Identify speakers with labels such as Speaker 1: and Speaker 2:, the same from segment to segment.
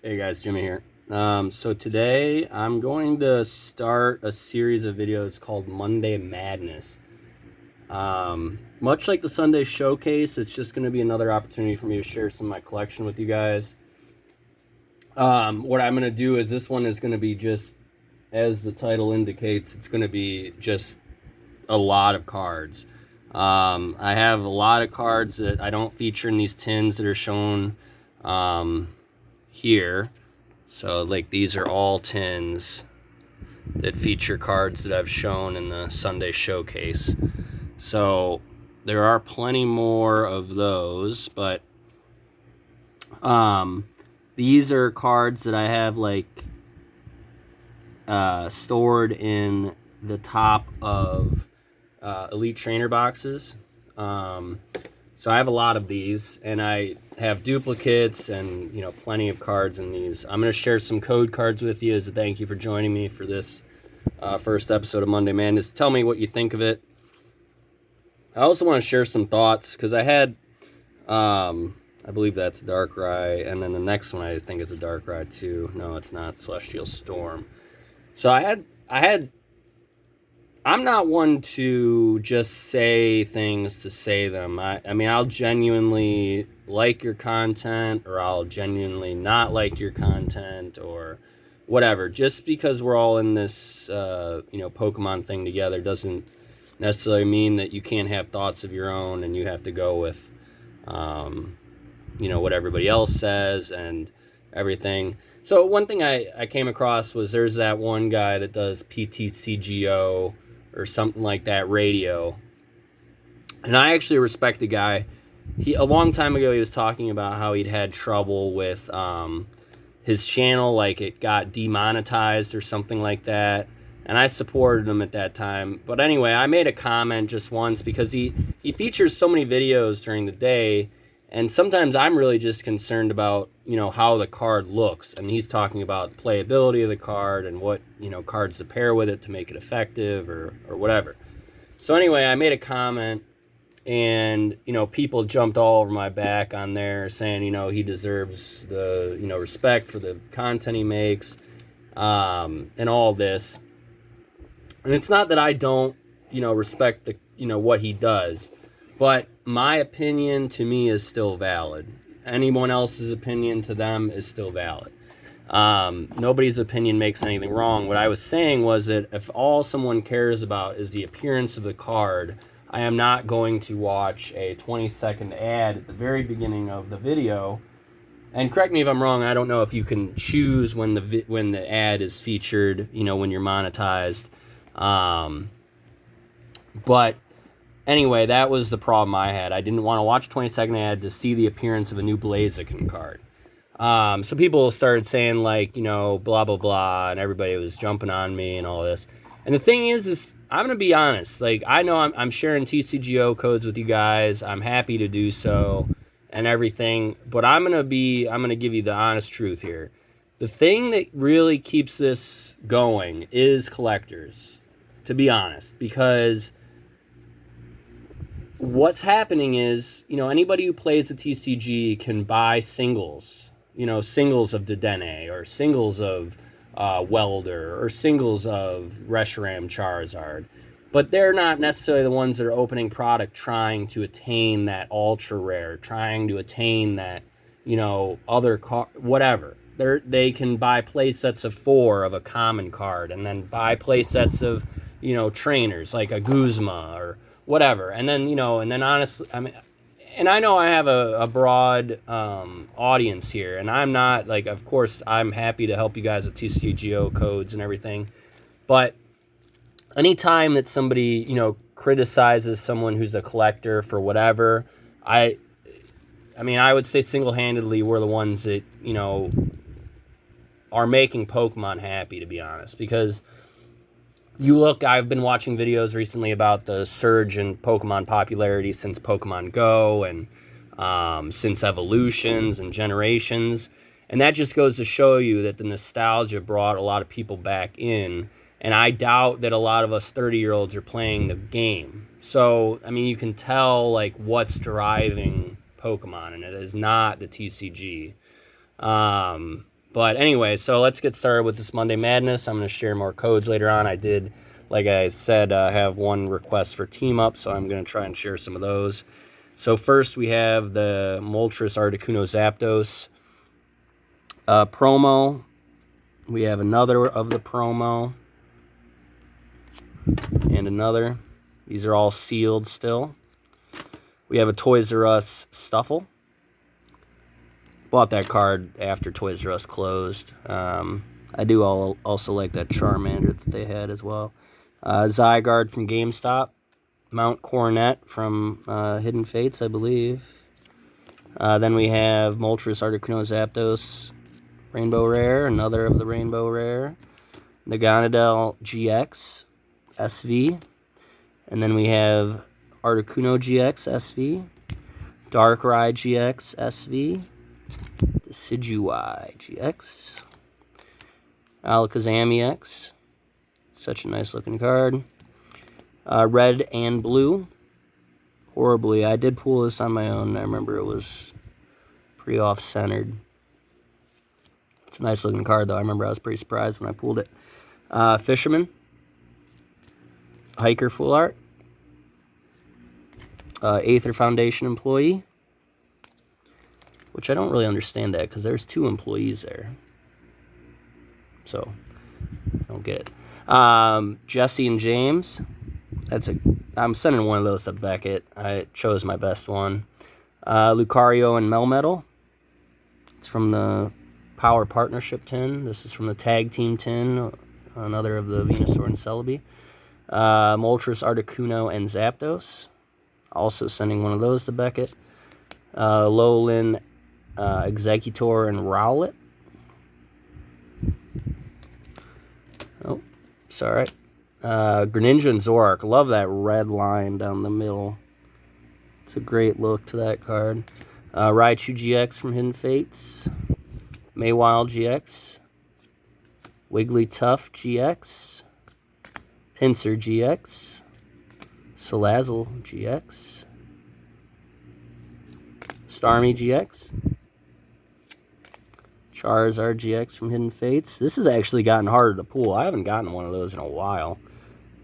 Speaker 1: Hey guys, Jimmy here. So today I'm going to start a series of videos called Monday Madness. Much like the Sunday Showcase, it's just going to be another opportunity for me to share some of my collection with you guys. What I'm going to do is this one is going to be just, as the title indicates, it's going to be just a lot of cards. I have a lot of cards that I don't feature in these tins that are shown here. So like these are all tins that feature cards that I've shown in the Sunday Showcase. So there are plenty more of those, but these are cards that I have like stored in the top of Elite Trainer boxes. So I have a lot of these, and I have duplicates and, plenty of cards in these. I'm going to share some code cards with you as a thank you for joining me for this first episode of Monday Madness. Tell me what you think of it. I also want to share some thoughts, because I had, I believe that's Darkrai, and then the next one I think is a Darkrai too. No, it's not, Celestial Storm. So I'm not one to just say things to say them. I mean, I'll genuinely like your content, or I'll genuinely not like your content, or whatever. Just because we're all in this, Pokemon thing together doesn't necessarily mean that you can't have thoughts of your own and you have to go with, what everybody else says and everything. So one thing I came across was there's that one guy that does TCGO or something like that, radio. And I actually respect the guy. A long time ago, he was talking about how he'd had trouble with his channel, like it got demonetized or something like that. And I supported him at that time. But anyway, I made a comment just once because he features so many videos during the day. And sometimes I'm really just concerned about, how the card looks. And he's talking about the playability of the card and what, cards to pair with it to make it effective or whatever. So anyway, I made a comment, and, people jumped all over my back on there saying, he deserves the, respect for the content he makes, and all this. And it's not that I don't, respect the, what he does. But my opinion to me is still valid. Anyone else's opinion to them is still valid. Nobody's opinion makes anything wrong. What I was saying was that if all someone cares about is the appearance of the card, I am not going to watch a 20-second ad at the very beginning of the video. And correct me if I'm wrong, I don't know if you can choose when the ad is featured, when you're monetized. But anyway, that was the problem I had. I didn't want to watch a 20-second ad to see the appearance of a new Blaziken card. So people started saying, like, blah, blah, blah, and everybody was jumping on me and all this. And the thing is I'm going to be honest. Like, I know I'm sharing TCGO codes with you guys. I'm happy to do so and everything. But I'm going to give you the honest truth here. The thing that really keeps this going is collectors, to be honest, because what's happening is, anybody who plays the TCG can buy singles, singles of Dedenne, or singles of Welder, or singles of Reshiram Charizard. But they're not necessarily the ones that are opening product trying to attain that ultra rare, trying to attain that, other card, whatever. They can buy play sets of 4 of a common card, and then buy play sets of, trainers like a Guzma or whatever. And then, honestly, I mean, and I know I have a broad audience here, and I'm not, like, of course, I'm happy to help you guys with TCGO codes and everything. But anytime that somebody, criticizes someone who's a collector for whatever, I would say single-handedly we're the ones that, are making Pokemon happy, to be honest. Because I've been watching videos recently about the surge in Pokemon popularity since Pokemon Go and since evolutions and generations. And that just goes to show you that the nostalgia brought a lot of people back in. And I doubt that a lot of us 30-year-olds are playing the game. So, I mean, you can tell, like, what's driving Pokemon, and it is not the TCG. But anyway, so let's get started with this Monday Madness. I'm going to share more codes later on. I did, like I said, have one request for team up, so I'm going to try and share some of those. So first we have the Moltres Articuno Zapdos promo. We have another of the promo and another. These are all sealed still. We have a Toys R Us Stuffle. Bought that card after Toys R Us closed. I do also like that Charmander that they had as well. Zygarde from GameStop. Mount Coronet from Hidden Fates, I believe. Then we have Moltres Articuno Zapdos Rainbow Rare, another of the Rainbow Rare. Naganadel GX SV. And then we have Articuno GX SV. Darkrai GX SV. Decidueye GX. Alakazam EX. Such a nice looking card. Red and blue. Horribly. I did pull this on my own. I remember it was pretty off-centered. It's a nice looking card, though. I remember I was pretty surprised when I pulled it. Fisherman. Hiker Full Art. Aether Foundation employee. Which I don't really understand that, because there's 2 employees there. So, I don't get it. Jesse and James. I'm sending one of those to Beckett. I chose my best one. Lucario and Melmetal. It's from the Power Partnership tin. This is from the Tag Team tin. Another of the Venusaur and Celebi. Moltres Articuno and Zapdos. Also sending one of those to Beckett. Lowland Executor and Rowlet. Oh, sorry. Greninja and Zoroark. Love that red line down the middle. It's a great look to that card. Raichu GX from Hidden Fates. Maywild GX. Wigglytuff GX. Pinsir GX. Salazzle GX. Starmie GX. Charizard GX from Hidden Fates. This has actually gotten harder to pull. I haven't gotten one of those in a while.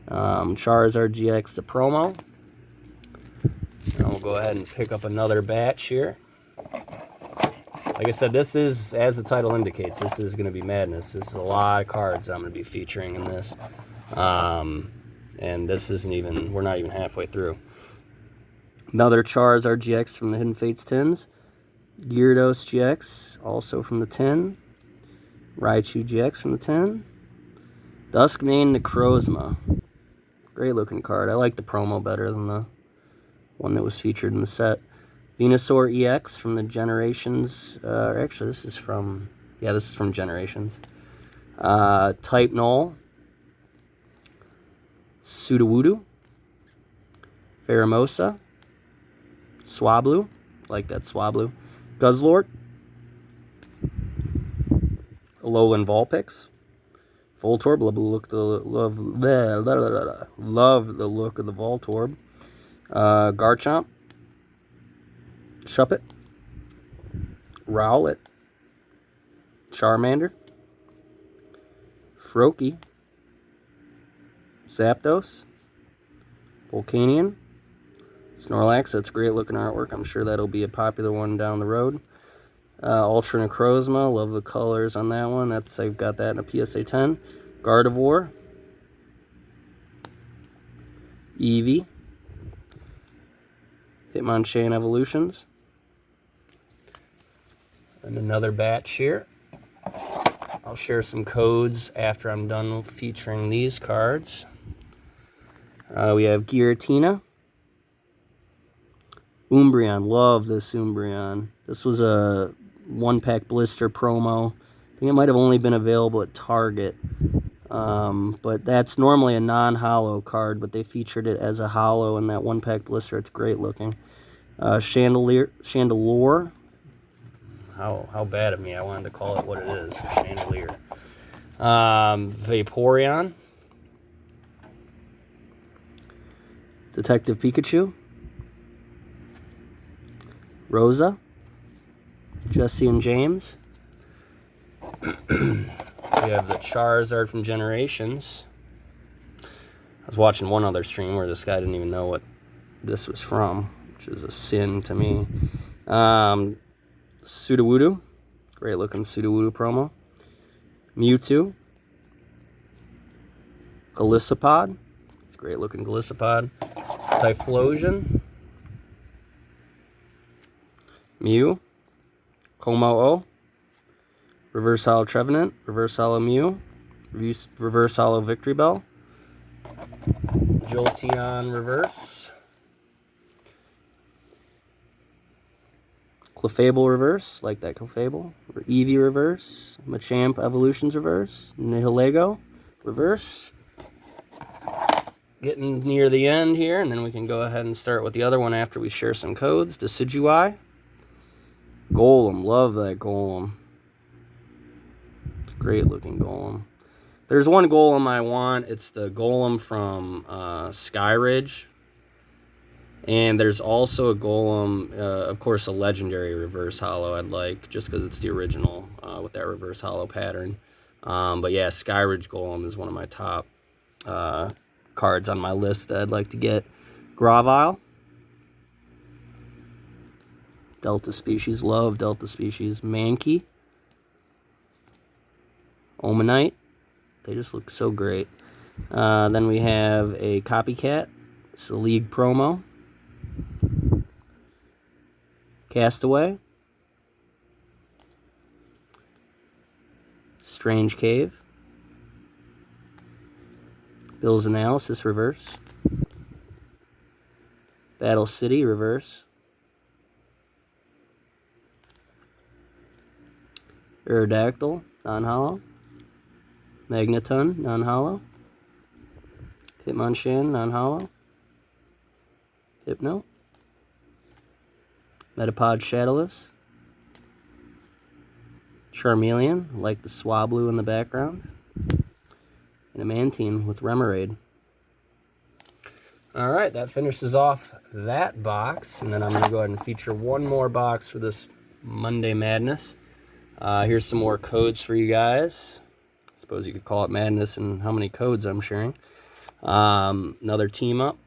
Speaker 1: Charizard GX the promo. And we'll go ahead and pick up another batch here. Like I said, this is, as the title indicates, this is going to be madness. This is a lot of cards I'm going to be featuring in this. And this isn't even, we're not even halfway through. Another Charizard GX from the Hidden Fates tins. Gyarados GX, also from the tin. Raichu GX from the tin. Duskmane Necrozma. Great looking card. I like the promo better than the one that was featured in the set. Venusaur EX from the Generations. Actually, this is from Generations. Type Null. Sudowoodo. Pheromosa. Swablu. Like that Swablu. Guzzlord. Alolan Vulpix. Voltorb. Love the look of the Voltorb. Garchomp. Shuppet. Rowlet. Charmander. Froakie. Zapdos. Volcanion. Snorlax, that's great looking artwork. I'm sure that'll be a popular one down the road. Ultra Necrozma, love the colors on that one. I've got that in a PSA 10. Gardevoir. Eevee. Hitmonchan Evolutions. And another batch here. I'll share some codes after I'm done featuring these cards. We have Giratina. Umbreon, love this Umbreon. This was a 1-pack blister promo. I think it might have only been available at Target. But that's normally a non-holo card, but they featured it as a holo in that 1-pack blister. It's great looking. Chandelure. How bad of me. I wanted to call it what it is. Chandelier. Vaporeon. Detective Pikachu. Rosa. Jesse and James. We have the Charizard from Generations. I was watching one other stream where this guy didn't even know what this was from, which is a sin to me. Sudowoodo. Great looking Sudowoodo promo. Mewtwo. Golisopod. It's a great looking Golisopod. Typhlosion. Mew. Kommo-o. Reverse Hollow Trevenant. Reverse Hollow Mew. Reverse Hollow Victory Bell. Jolteon Reverse. Clefable Reverse, like that Clefable. Eevee Reverse. Machamp Evolutions Reverse. Nihilego Reverse. Getting near the end here, and then we can go ahead and start with the other one after we share some codes. Decidueye. Golem, love that Golem. It's a great looking Golem. There's one Golem I want. It's the Golem from Skyridge. And there's also a Golem, of course, a legendary reverse hollow I'd like, just because it's the original with that reverse hollow pattern. But yeah, Skyridge Golem is one of my top cards on my list that I'd like to get. Gravile. Delta Species, love Delta Species. Mankey. Omanite. They just look so great. Then we have a Copycat. It's a League promo. Castaway. Strange Cave. Bill's Analysis Reverse. Battle City Reverse. Aerodactyl, non-hollow. Magneton, non-hollow. Hitmonchan, non-hollow. Hypno. Metapod Shadowless. Charmeleon, like the Swablu in the background. And a Mantine with Remoraid. Alright, that finishes off that box. And then I'm going to go ahead and feature one more box for this Monday Madness. Here's some more codes for you guys. I suppose you could call it madness and how many codes I'm sharing. Another team up.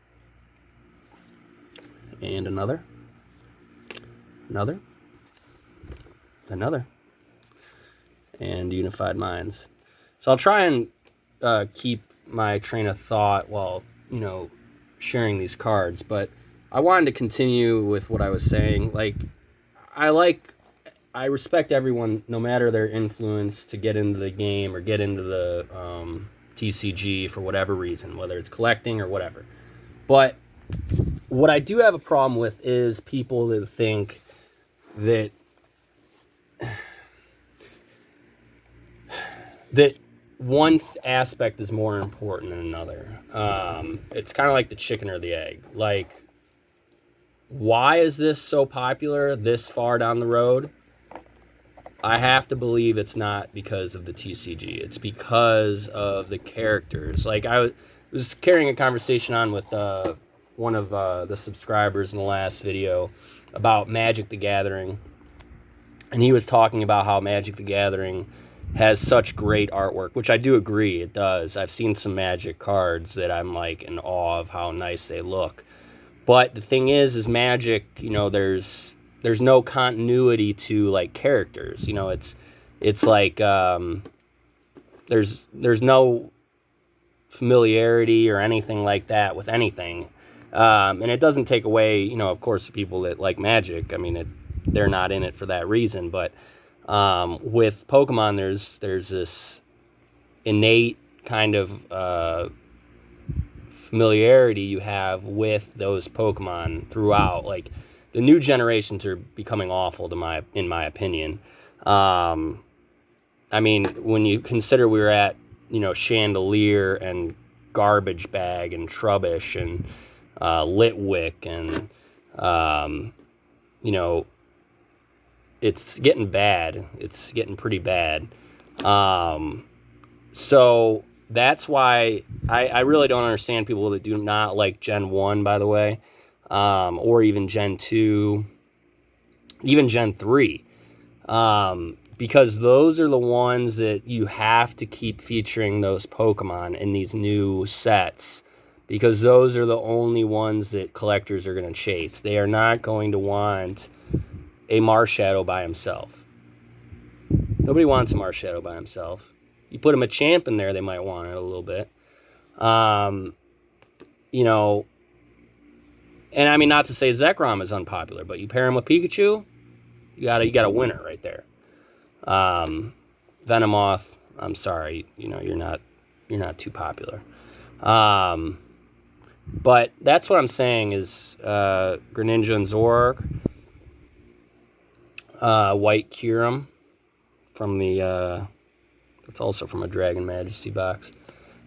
Speaker 1: And another. Another. And Unified Minds. So I'll try and keep my train of thought while, sharing these cards. But I wanted to continue with what I was saying. I respect everyone, no matter their influence, to get into the game or get into the TCG for whatever reason, whether it's collecting or whatever. But what I do have a problem with is people that think that one aspect is more important than another. It's kind of like the chicken or the egg. Like, why is this so popular this far down the road? I have to believe it's not because of the TCG. It's because of the characters. Like, I was carrying a conversation on with one of the subscribers in the last video about Magic the Gathering. And he was talking about how Magic the Gathering has such great artwork, which I do agree it does. I've seen some Magic cards that I'm like in awe of how nice they look. But the thing is Magic, there's no continuity to like characters. It's like there's no familiarity or anything like that with anything. And it doesn't take away, of course, the people that like Magic. I mean, they're not in it for that reason. But with Pokemon, there's this innate kind of familiarity you have with those Pokemon throughout. Like, the new generations are becoming awful in my opinion. I mean, when you consider we were at, Chandelier and Garbage Bag and Trubbish and Litwick and, it's getting bad. It's getting pretty bad. So that's why I really don't understand people that do not like Gen 1, by the way, or even Gen 2, even Gen 3. because those are the ones that you have to keep featuring those Pokemon in these new sets, because those are the only ones that collectors are going to chase. They are not going to want a Marshadow by himself. Nobody wants a Marshadow by himself. You put him a champ in there, they might want it a little bit. You know, and I mean, not to say Zekrom is unpopular, but you pair him with Pikachu, you got a winner right there. Venomoth, I'm sorry, you know, you're not too popular. But that's what I'm saying is Greninja and Zoroark, White Kyurem from the that's also from a Dragon Majesty box.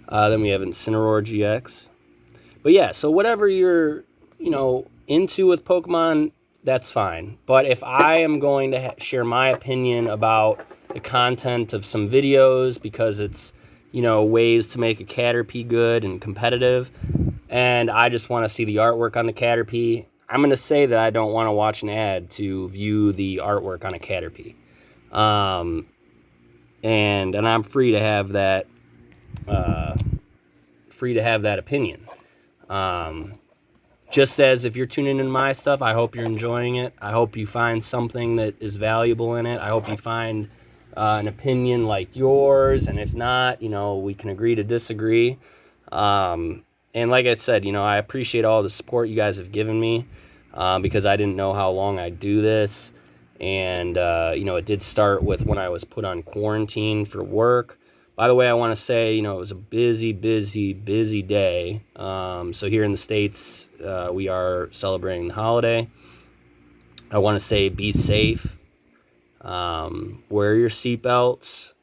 Speaker 1: Then we have Incineroar GX. But yeah, so whatever you're, you know, into with Pokemon, that's fine. But if I am going to share my opinion about the content of some videos because it's, you know, ways to make a Caterpie good and competitive, and I just want to see the artwork on the Caterpie, I'm going to say that I don't want to watch an ad to view the artwork on a Caterpie. And I'm free to have that opinion. Just as if you're tuning in my stuff, I hope you're enjoying it. I hope you find something that is valuable in it. I hope you find an opinion like yours, and if not, you know, we can agree to disagree. And like I said, you know, I appreciate all the support you guys have given me, because I didn't know how long I'd do this. And, you know, it did start with when I was put on quarantine for work. By the way, I want to say, you know, it was a busy day. So here in the States, we are celebrating the holiday. I want to say be safe. Wear your seatbelts.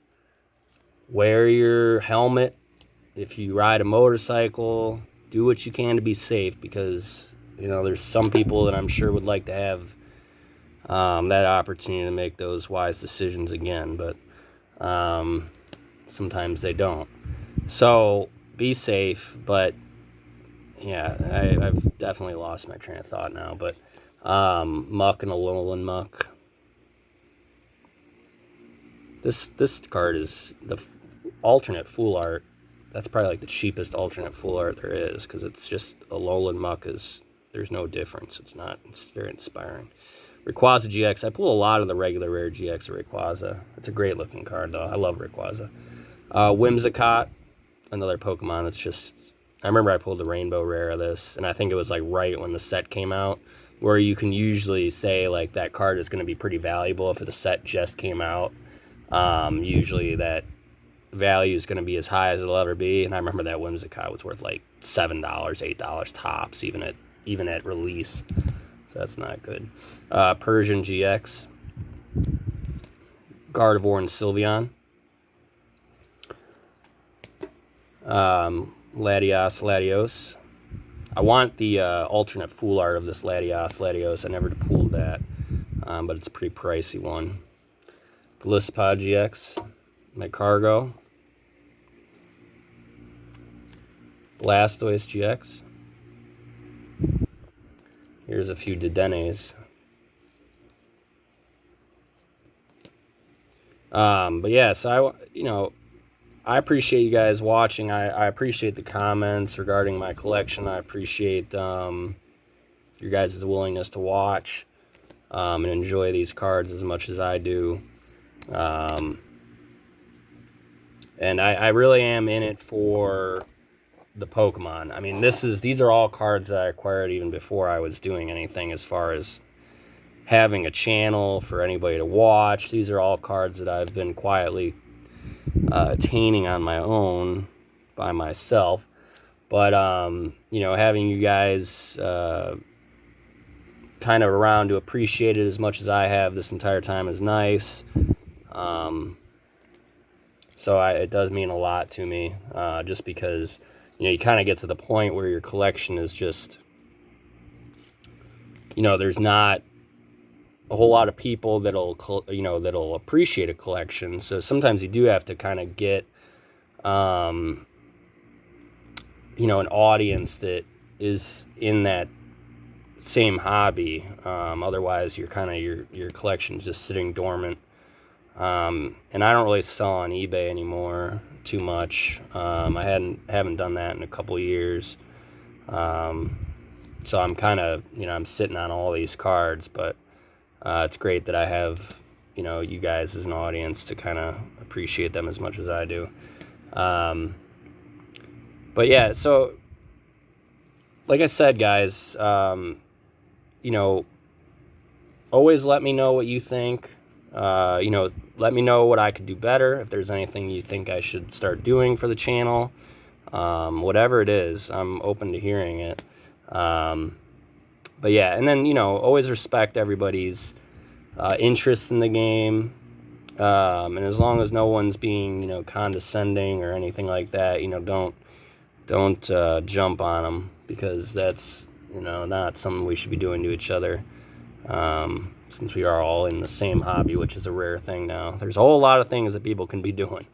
Speaker 1: Wear your helmet. If you ride a motorcycle, do what you can to be safe, because, you know, there's some people that I'm sure would like to have that opportunity to make those wise decisions again, but sometimes they don't. So be safe. But yeah, I've definitely lost my train of thought now. But Muck and Alolan Muck. This card is the alternate full art. That's probably like the cheapest alternate full art there is, because it's just Alolan Muck there's no difference. It's very inspiring. Rayquaza GX. I pull a lot of the regular rare GX of Rayquaza. It's a great looking card though. I love Rayquaza. Whimsicott, another Pokemon that's just, I remember I pulled the rainbow rare of this, and I think it was like right when the set came out, where you can usually say like that card is going to be pretty valuable if the set just came out. Usually that value is going to be as high as it'll ever be, and I remember that Whimsicott was worth like $7, $8 tops, even at release. So that's not good. Persian GX, Gardevoir and Sylveon, Latios. I want the alternate full art of this Latios. I never pulled that, but it's a pretty pricey one. Gliscod GX, Magcargo, Blastoise GX. Here's a few Dedennes. But yeah, so I appreciate you guys watching. I appreciate the comments regarding my collection. I appreciate your guys' willingness to watch and enjoy these cards as much as I do. And I really am in it for the Pokemon. I mean, these are all cards that I acquired even before I was doing anything as far as having a channel for anybody to watch. These are all cards that I've been quietly attaining on my own by myself. But having you guys kind of around to appreciate it as much as I have this entire time is nice. So it does mean a lot to me, just because you kind of get to the point where your collection is just, there's not a whole lot of people that'll appreciate a collection. So sometimes you do have to kind of get an audience that is in that same hobby. Otherwise your collection's just sitting dormant. And I don't really sell on eBay anymore too much. I haven't done that in a couple years. So I'm kind of, I'm sitting on all these cards, but it's great that I have, you guys as an audience to kind of appreciate them as much as I do. But yeah, so like I said, guys, always let me know what you think. Let me know what I could do better. If there's anything you think I should start doing for the channel, whatever it is, I'm open to hearing it. But yeah, and then, always respect everybody's interest in the game. And as long as no one's being, condescending or anything like that, don't jump on them, because that's, not something we should be doing to each other. Since we are all in the same hobby, which is a rare thing now. There's a whole lot of things that people can be doing.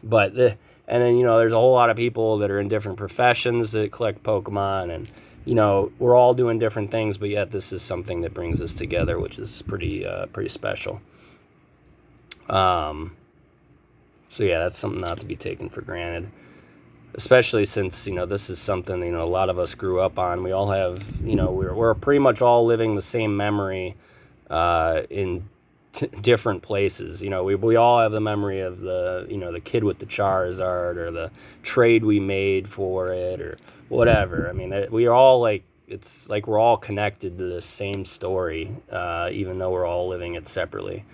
Speaker 1: But, and then, there's a whole lot of people that are in different professions that collect Pokemon, and, we're all doing different things, but yet this is something that brings us together, which is pretty special. So yeah, that's something not to be taken for granted. Especially since, this is something, a lot of us grew up on. We all have, we're pretty much all living the same memory in different places. We all have the memory of the, the kid with the Charizard, or the trade we made for it, or whatever. I mean, we are all it's like we're all connected to the same story, even though we're all living it separately.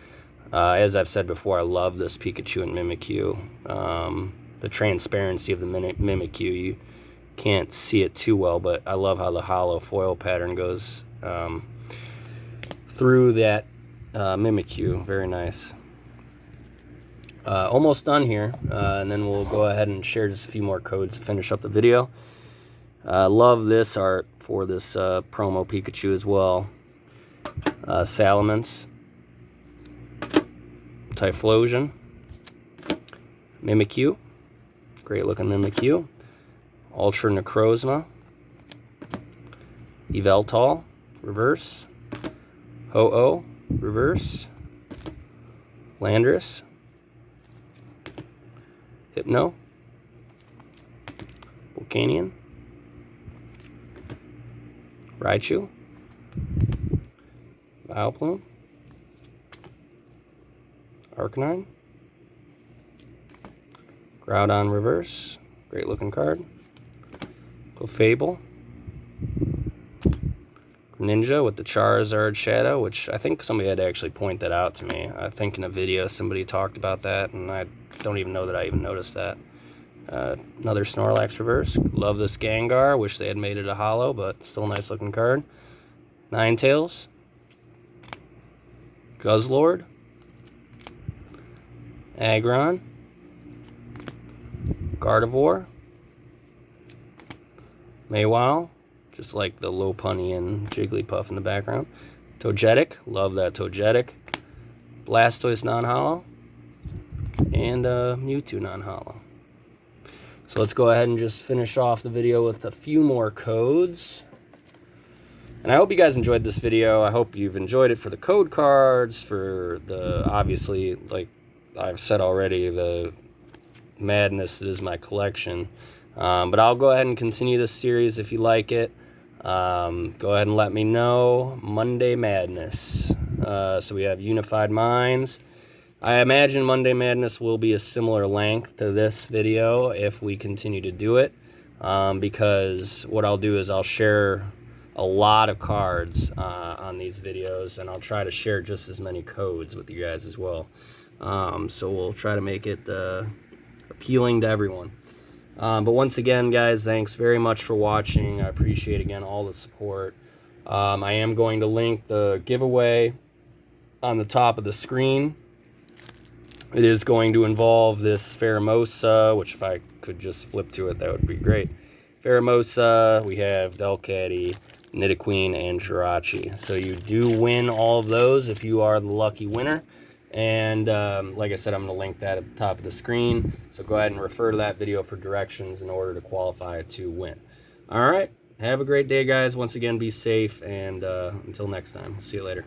Speaker 1: As I've said before, I love this Pikachu and Mimikyu. The transparency of the Mimikyu, you can't see it too well, but I love how the hollow foil pattern goes through that Mimikyu. Very nice. Almost done here, and then we'll go ahead and share just a few more codes to finish up the video. Love this art for this promo Pikachu as well. Salamence, Typhlosion, Mimikyu, great looking Mimikyu, Ultra Necrozma, Yveltal, reverse, Ho-Oh, reverse, Landorus, Hypno, Volcanion, Raichu, Vileplume, Arcanine, Groudon reverse, great looking card, Clefable, Ninja with the Charizard Shadow, which I think somebody had to actually point that out to me. I think in a video somebody talked about that, and I don't even know that I even noticed that. Another Snorlax reverse. Love this Gengar. Wish they had made it a holo, but still a nice looking card. Ninetales, Guzzlord, Aggron, Gardevoir, Mawile, just like the Lopunny and Jigglypuff in the background. Togetic, love that Togetic. Blastoise non-holo, and Mewtwo non-holo. So let's go ahead and just finish off the video with a few more codes. And I hope you guys enjoyed this video. I hope you've enjoyed it for the code cards, for the, obviously, like I've said already, the madness that is my collection. But I'll go ahead and continue this series if you like it. Go ahead and let me know. Monday Madness. So we have Unified Minds. I imagine Monday Madness will be a similar length to this video if we continue to do it. Because what I'll do is I'll share a lot of cards on these videos, and I'll try to share just as many codes with you guys as well. So we'll try to make it appealing to everyone. But once again, guys, thanks very much for watching. I appreciate, again, all the support. I am going to link the giveaway on the top of the screen. It is going to involve this Pheromosa, which if I could just flip to it, that would be great. Pheromosa, we have Delcatty, Nidoqueen, and Jirachi. So you do win all of those if you are the lucky winner. And like I said, I'm going to link that at the top of the screen. So go ahead and refer to that video for directions in order to qualify to win. All right. Have a great day, guys. Once again, be safe. And until next time, see you later.